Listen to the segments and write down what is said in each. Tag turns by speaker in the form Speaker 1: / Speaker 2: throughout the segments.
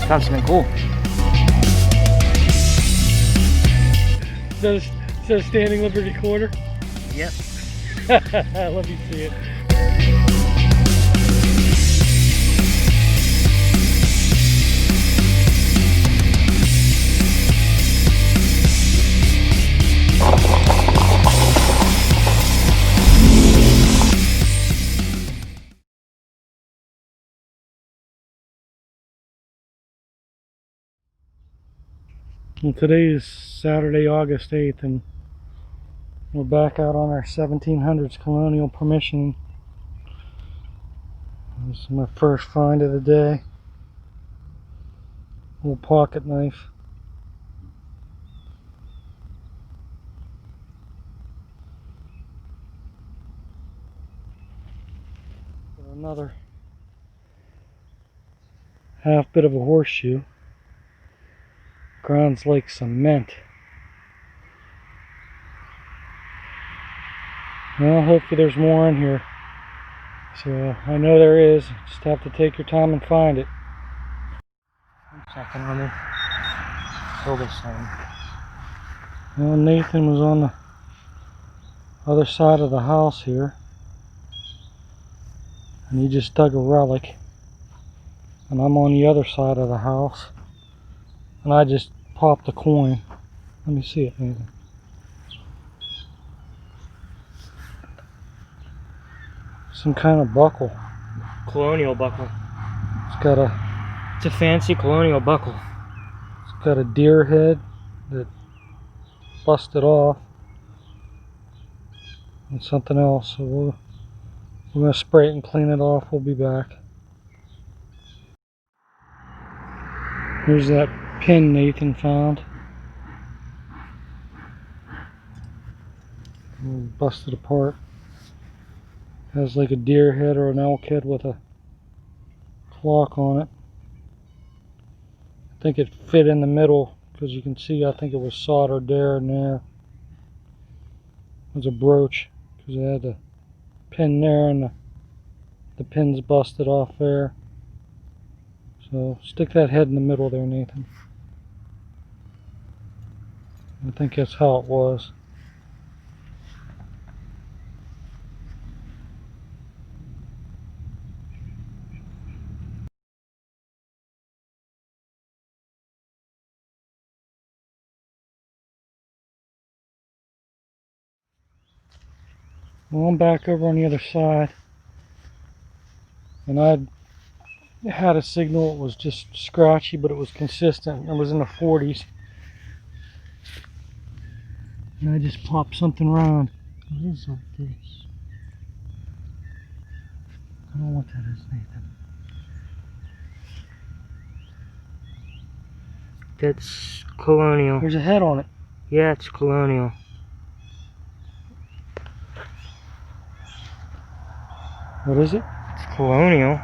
Speaker 1: Found something cool.
Speaker 2: Is that a standing Liberty quarter?
Speaker 1: Yep.
Speaker 2: Let me see it. Well, today is Saturday, August 8th, and we're back out on our 1700s colonial permission. This is my first find of the day. Little pocket knife. Another half bit of a horseshoe. Ground's like cement. Well, hopefully there's more in here. So I know there is. Just have to take your time and find it.
Speaker 1: 1 second, let me fill this in.
Speaker 2: Well, Nathan was on the other side of the house here, and he just dug a relic, and I'm on the other side of the house, and I just popped a coin. Let me see it, Nathan. Some kind of buckle.
Speaker 1: Colonial buckle.
Speaker 2: It's
Speaker 1: a fancy colonial buckle.
Speaker 2: It's got a deer head that busted off and something else. So we're gonna spray it and clean it off. We'll be back. Here's that pin Nathan found. Busted apart. Has like a deer head or an elk head with a clock on it. I think it fit in the middle because you can see I think it was soldered there and there. It was a brooch because it had the pin there and the pin's busted off there. So stick that head in the middle there, Nathan. I think that's how it was. Well, I'm back over on the other side, and I had a signal. It was just scratchy, but it was consistent. It was in the 40s. And I just popped something round. What is all this? I don't know what that is, Nathan.
Speaker 1: That's colonial.
Speaker 2: There's a head on it.
Speaker 1: Yeah, it's colonial.
Speaker 2: What is it?
Speaker 1: It's colonial.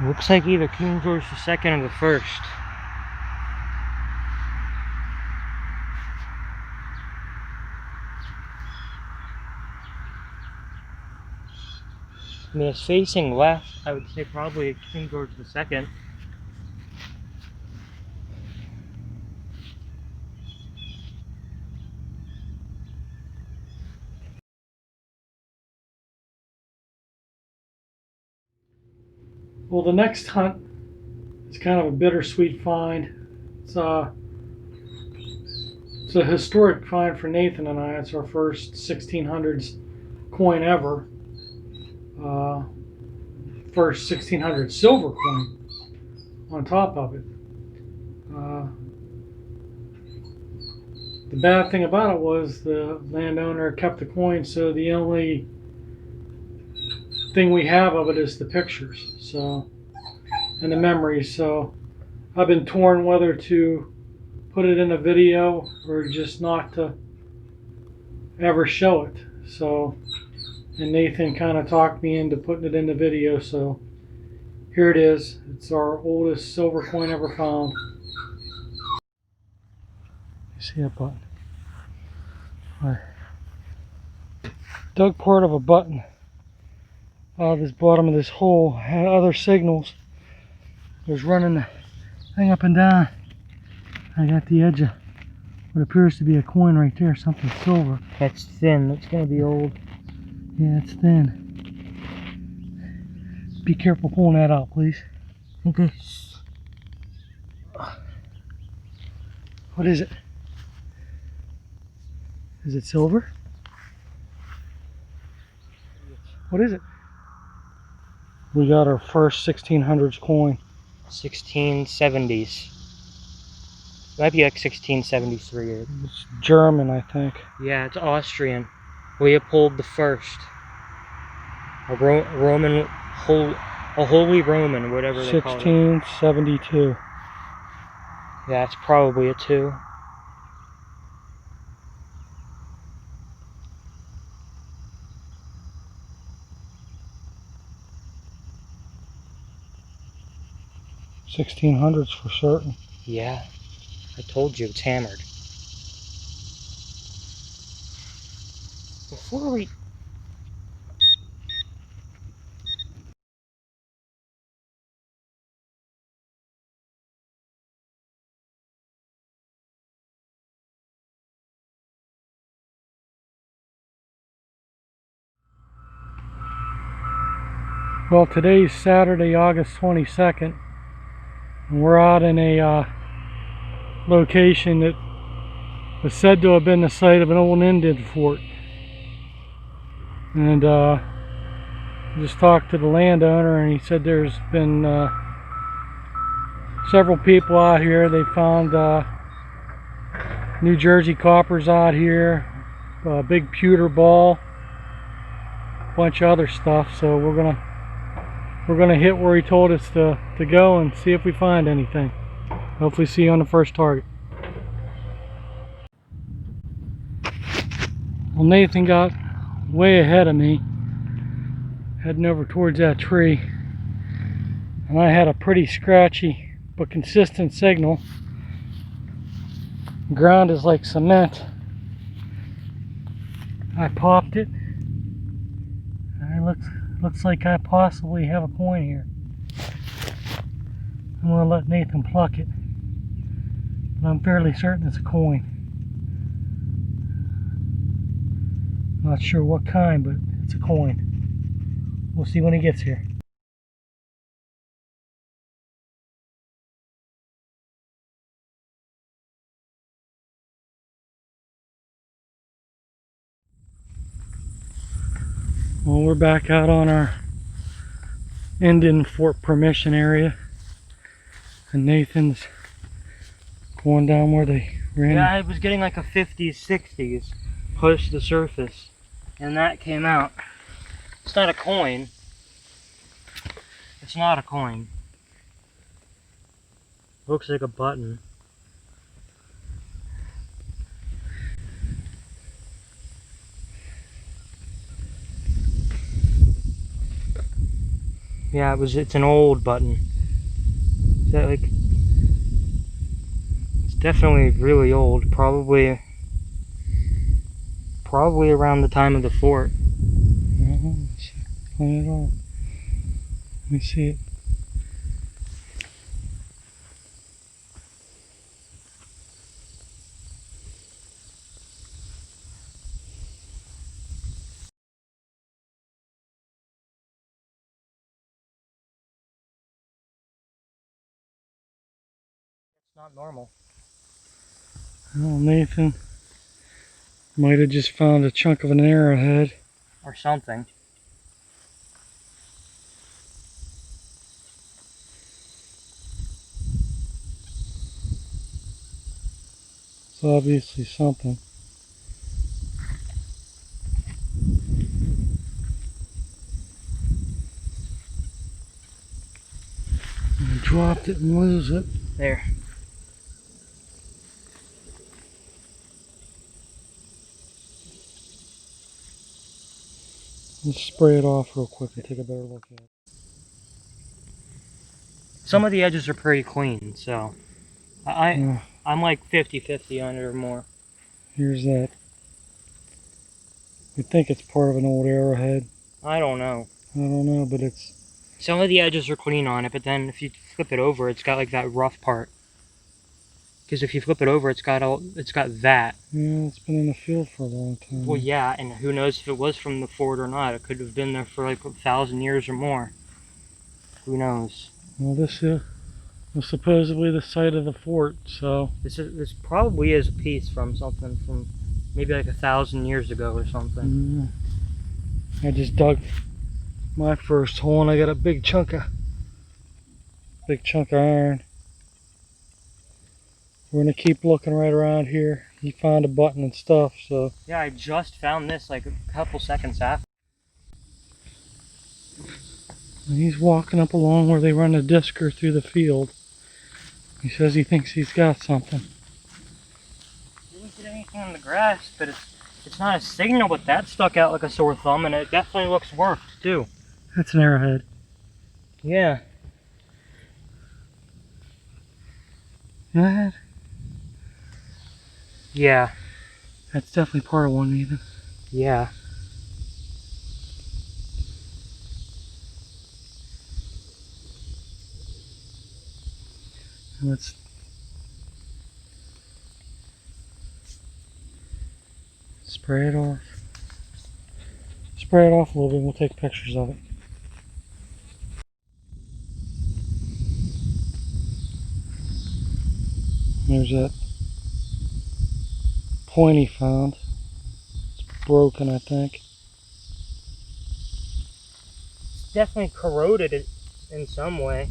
Speaker 1: It looks like either King George II or the first. I mean, it's facing left. I would say probably King George II.
Speaker 2: Well, the next hunt is kind of a bittersweet find. It's a historic find for Nathan and I. It's our first 1600s coin ever. First 1600 silver coin on top of it. The bad thing about it was the landowner kept the coin, so the only thing we have of it is the pictures, so, and the memories. So I've been torn whether to put it in a video or just not to ever show it. So, and Nathan kind of talked me into putting it in the video, so here it is. It's our oldest silver coin ever found. You see that button? I dug part of a button out of this bottom of this hole. Had other signals. I was running the thing up and down. I got the edge of what appears to be a coin right there, something silver.
Speaker 1: That's thin. That's gonna be old.
Speaker 2: Yeah, it's thin. Be careful pulling that out, please.
Speaker 1: Okay.
Speaker 2: What is it? Is it silver? What is it? We got our first 1600s coin.
Speaker 1: 1670s. It might be like 1673.
Speaker 2: It's German, I think.
Speaker 1: Yeah, it's Austrian. Leopold the First. A Roman, a Holy Roman, whatever they call it.
Speaker 2: 1672.
Speaker 1: Yeah, it's probably a 2.
Speaker 2: $1600s for certain.
Speaker 1: Yeah, I told you it's hammered. Before we...
Speaker 2: Well, today's Saturday, August 22nd, and we're out in a location that was said to have been the site of an old Indian fort. And just talked to the landowner, and he said there's been several people out here. They found New Jersey coppers out here, a big pewter ball, a bunch of other stuff. So we're gonna hit where he told us to go and see if we find anything. Hopefully see you on the first target. Well, Nathan got way ahead of me, heading over towards that tree, and I had a pretty scratchy but consistent signal. The ground is like cement. I popped it, and it looks like I possibly have a coin here. I'm going to let Nathan pluck it, but I'm fairly certain it's a coin. Not sure what kind, but it's a coin. We'll see when he gets here. Well, we're back out on our Indian Fort permission area, and Nathan's going down where they ran.
Speaker 1: Yeah, I was getting like a 50s, 60s push to the surface, and that came out. It's not a coin. It's not a coin. Looks like a button. Yeah, it's an old button. Is that like... It's definitely really old. Probably around the time of the fort.
Speaker 2: Clean it off. Let me see it.
Speaker 1: It's not normal.
Speaker 2: Well, Nathan might have just found a chunk of an arrowhead.
Speaker 1: Or something.
Speaker 2: It's obviously something. I dropped it and lose it.
Speaker 1: There.
Speaker 2: Let's spray it off real quick and take a better look at it.
Speaker 1: Some of the edges are pretty clean, so I'm I'm like 50-50 on it or more.
Speaker 2: Here's that. We think it's part of an old arrowhead.
Speaker 1: I don't know.
Speaker 2: I don't know, but it's...
Speaker 1: Some of the edges are clean on it, but then if you flip it over, it's got like that rough part. Because if you flip it over, it's got that.
Speaker 2: Yeah, it's been in the field for a long time.
Speaker 1: Well, yeah, and who knows if it was from the fort or not. It could have been there for like 1,000 years or more. Who knows?
Speaker 2: Well, this was supposedly the site of the fort, so...
Speaker 1: This probably is a piece from something from maybe like 1,000 years ago or something.
Speaker 2: I just dug my first hole and I got a big chunk of iron. We're gonna keep looking right around here. He found a button and stuff, so...
Speaker 1: Yeah, I just found this like a couple seconds after.
Speaker 2: And he's walking up along where they run a discer through the field. He says he thinks he's got something.
Speaker 1: Didn't get anything in the grass, but it's not a signal, but that stuck out like a sore thumb, and it definitely looks worked too.
Speaker 2: That's an arrowhead.
Speaker 1: Yeah.
Speaker 2: That?
Speaker 1: Yeah.
Speaker 2: That's definitely part of one, Nathan.
Speaker 1: Yeah.
Speaker 2: Let's spray it off. Spray it off a little bit and we'll take pictures of it. There's that point he found. It's broken, I think.
Speaker 1: It's definitely corroded it in some way.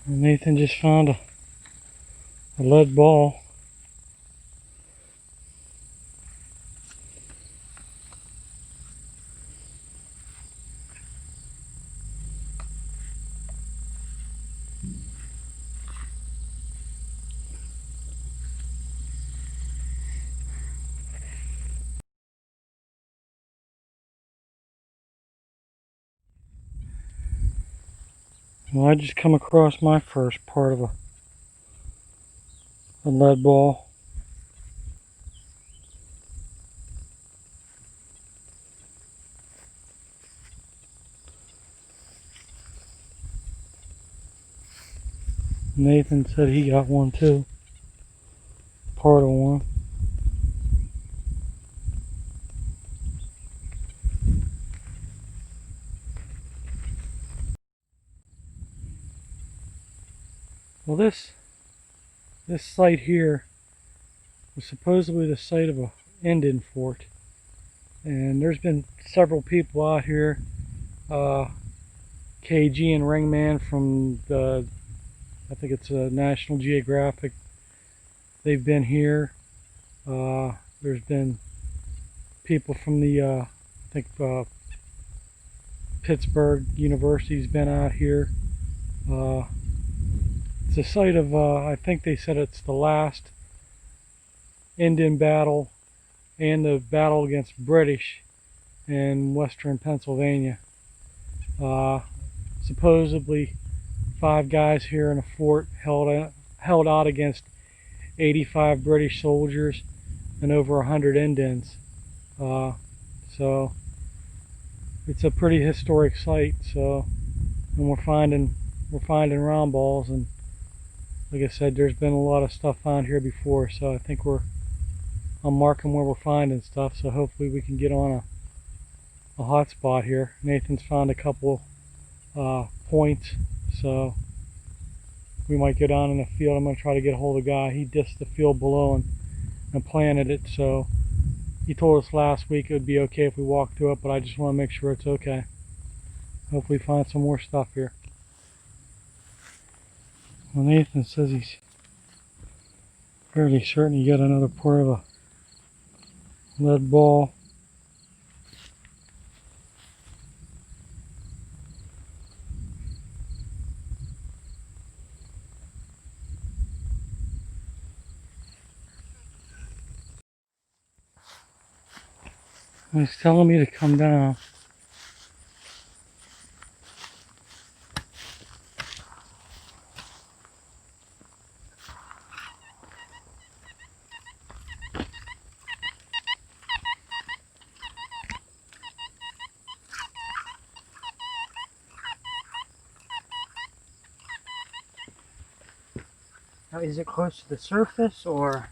Speaker 2: And Nathan just found a lead ball. Well, I just come across my first part of a lead ball. Nathan said he got one too. Part of one. Well, this site here was supposedly the site of a Indian fort, and there's been several people out here. KG and Ringman from the, I think it's a National Geographic. They've been here. There's been people from the I think Pittsburgh University's been out here. It's a site of, I think they said it's the last Indian battle and the battle against British in western Pennsylvania. Supposedly 5 guys here in a fort held out against 85 British soldiers and over 100 Indians. So it's a pretty historic site. So, and we're finding round balls, and like I said, there's been a lot of stuff found here before. So I think I'm marking where we're finding stuff. So hopefully we can get on a hot spot here. Nathan's found a couple points, so we might go down in the field. I'm going to try to get a hold of the guy. He dissed the field below and planted it, so he told us last week it would be okay if we walked through it, but I just want to make sure it's okay. Hopefully find some more stuff here. Well, Nathan says he's fairly certain he got another part of a lead ball. He's telling me to come down.
Speaker 1: Now, is it close to the surface or?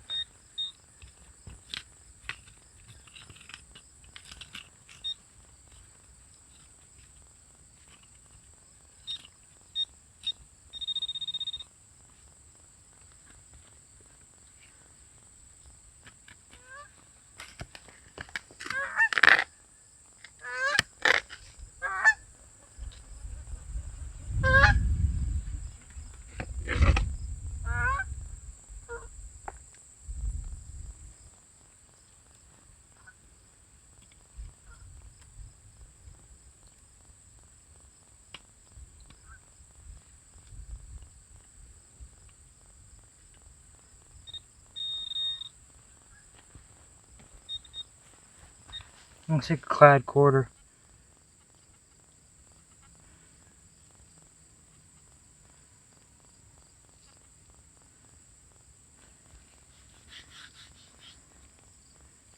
Speaker 1: Looks like a clad quarter.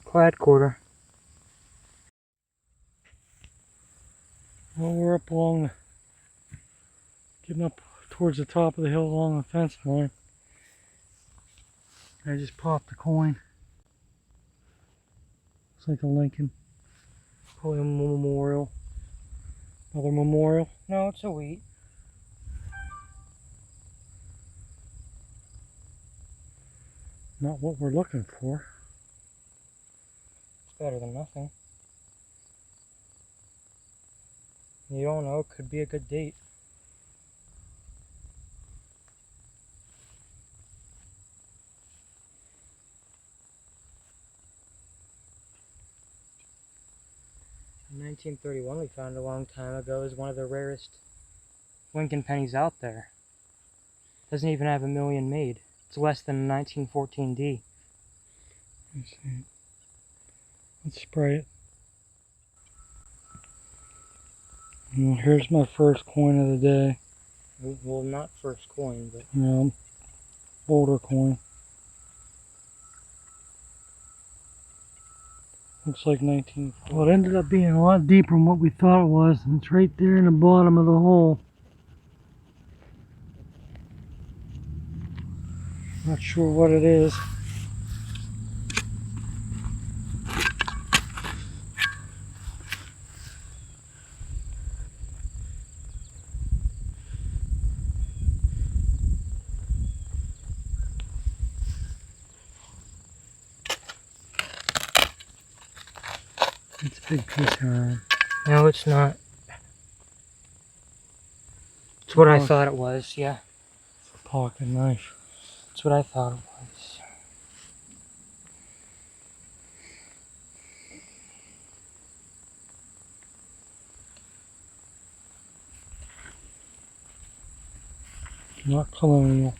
Speaker 1: Clad quarter.
Speaker 2: Well, we're up along the, getting up towards the top of the hill along the fence line. I just popped a coin. Looks like a Lincoln.
Speaker 1: Probably a memorial.
Speaker 2: Another memorial.
Speaker 1: No, it's a wheat.
Speaker 2: Not what we're looking for.
Speaker 1: It's better than nothing. You don't know, it could be a good date. In 1931, we found a long time ago, is one of the rarest Lincoln pennies out there. Doesn't even have a million made. It's less than a 1914D.
Speaker 2: Let's see. Let's spray it. Well, here's my first coin of the day.
Speaker 1: Well, not first coin, but
Speaker 2: Older coin. Looks like 19. Well, it ended up being a lot deeper than what we thought it was, and it's right there in the bottom of the hole. Not sure what it is. It's a big piece of iron.
Speaker 1: no, it's not. It's what I thought it was, yeah.
Speaker 2: It's a pocket knife.
Speaker 1: That's what I thought it was.
Speaker 2: Not colonial.